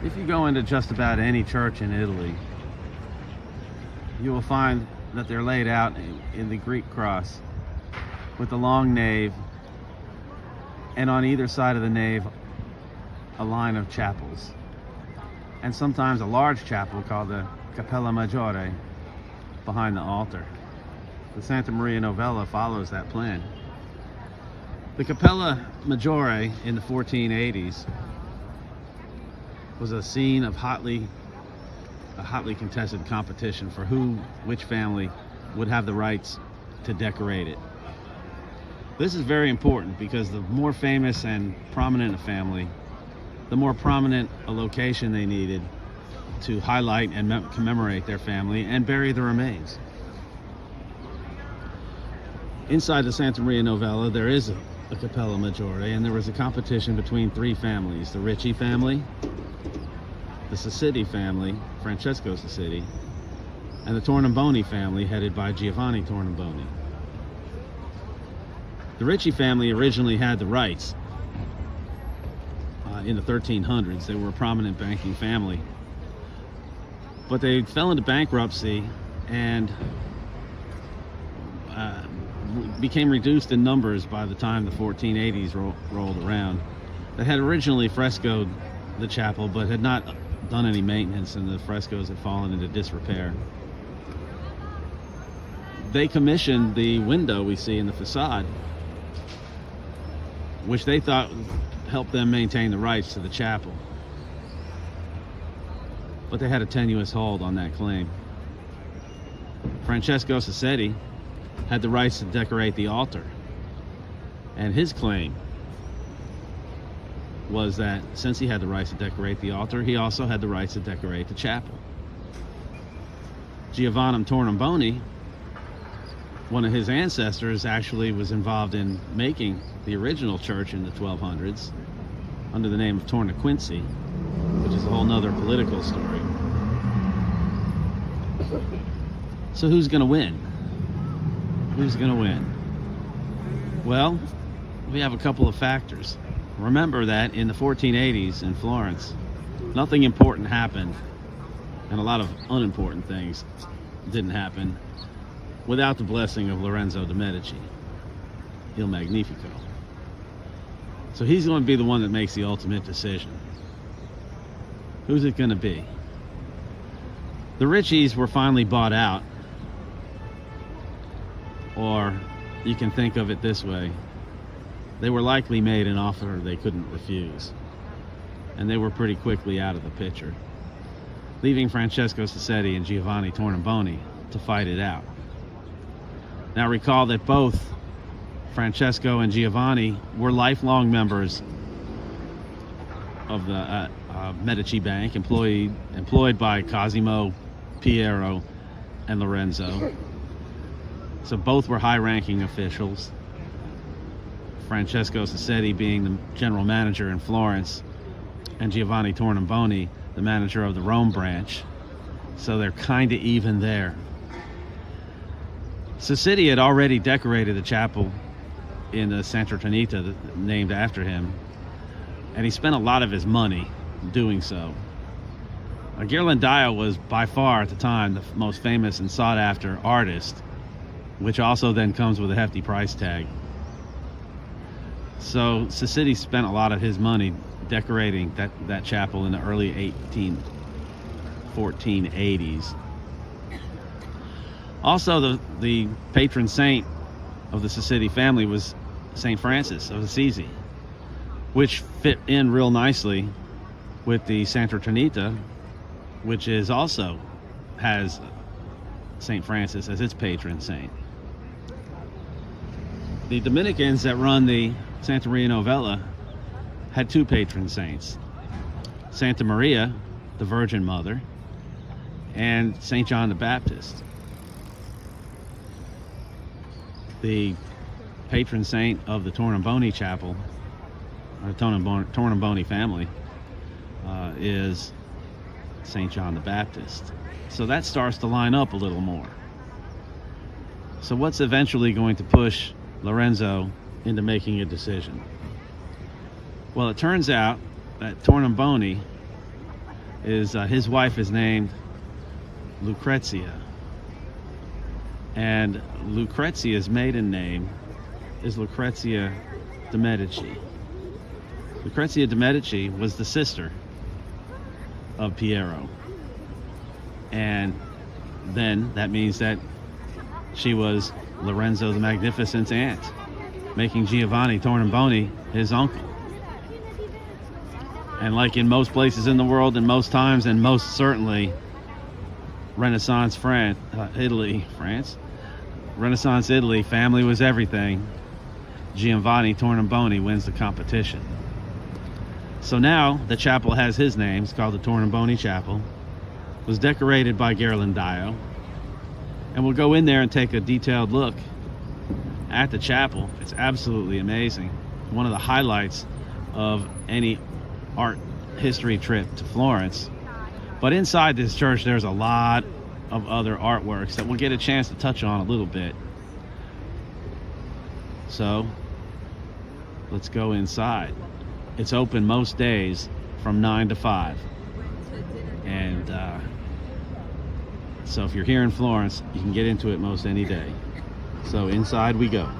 If you go into just about any church in Italy, you will find that they're laid out in the Greek cross with the long nave, and on either side of the nave a line of chapels, and sometimes a large chapel called the Capella Maggorie behind the altar. The Santa Maria Novella follows that plan. The Capella Maggiore in the 1480s was a scene of hotly contested competition for which family would have the rights to decorate it. This is very important because the more famous and prominent a family, the more prominent a location they needed to highlight and commemorate their family and bury the remains. Inside the Santa Maria Novella, there is a Capella Maggiore, and there was a competition between three families: the Ricci family, the Sassidi family, Francesco Sassidi, and the Tornabuoni family, headed by Giovanni Tornabuoni. The Ricci family originally had the rights in the 1300s. They were a prominent banking family, but they fell into bankruptcy and became reduced in numbers by the time the 1480s rolled around. They had originally frescoed the chapel, but had not done any maintenance, and the frescoes had fallen into disrepair. They commissioned the window we see in the facade, which they thought helped them maintain the rights to the chapel. But they had a tenuous hold on that claim. Francesco Sassidi had the rights to decorate the altar, and his claim was that since he had the rights to decorate the altar, he also had the rights to decorate the chapel. Giovanni Tornabuoni, one of his ancestors, actually was involved in making the original church in the 1200s under the name of Tornaquinci, which is a whole nother political story. So who's going to win? Who's going to win? Well, we have a couple of factors. Remember that in the 1480s in Florence, nothing important happened, and a lot of unimportant things didn't happen without the blessing of Lorenzo the Medici, Il Magnifico. So he's going to be the one that makes the ultimate decision. Who's it going to be? The Ricci's were finally bought out, or you can think of it this way: they were likely made an offer they couldn't refuse, and they were pretty quickly out of the picture, leaving Francesco Sassidi and Giovanni Tornabuoni to fight it out. Now recall that both Francesco and Giovanni were lifelong members of the Medici Bank, employed by Cosimo, Piero, and Lorenzo. So both were high-ranking officials. Francesco Sassidi being the general manager in Florence, and Giovanni Tornabuoni the manager of the Rome branch. So they're kind of even there. Sassidi had already decorated the chapel in the Santa Trinita named after him, and he spent a lot of his money doing so. Ghirlandaio was by far at the time the most famous and sought after artist, which also then comes with a hefty price tag. So Sassidi spent a lot of his money decorating that chapel in the early 1480s. Also, the patron saint of the Sassidi family was St. Francis of Assisi, which fit in real nicely with the Santa Trinita, which also has St. Francis as its patron saint. The Dominicans that run the Santa Maria Novella had two patron saints: Santa Maria, the Virgin Mother, and St. John the Baptist. The patron saint of the Tornabuoni chapel, or Tornabuoni family, is St. John the Baptist. So that starts to line up a little more. So what's eventually going to push Lorenzo into making a decision? Well, it turns out that Tornabuoni is his wife is named Lucrezia. And Lucrezia's maiden name is Lucrezia de Medici. Lucrezia de Medici was the sister of Piero. And then that means that she was Lorenzo the Magnificent's aunt, making Giovanni Tornabuoni his uncle. And like in most places in the world, and most times, and most certainly Renaissance France, Renaissance Italy, family was everything. Giovanni Tornabuoni wins the competition. So now the chapel has his name. It's called the Tornabuoni Chapel. It was decorated by Ghirlandaio. And we'll go in there and take a detailed look at the chapel. It's absolutely amazing. One of the highlights of any art history trip to Florence. But inside this church, there's a lot of other artworks that we'll get a chance to touch on a little bit. So let's go inside. It's open most days from 9 to 5. And so if you're here in Florence, you can get into it most any day. So inside we go.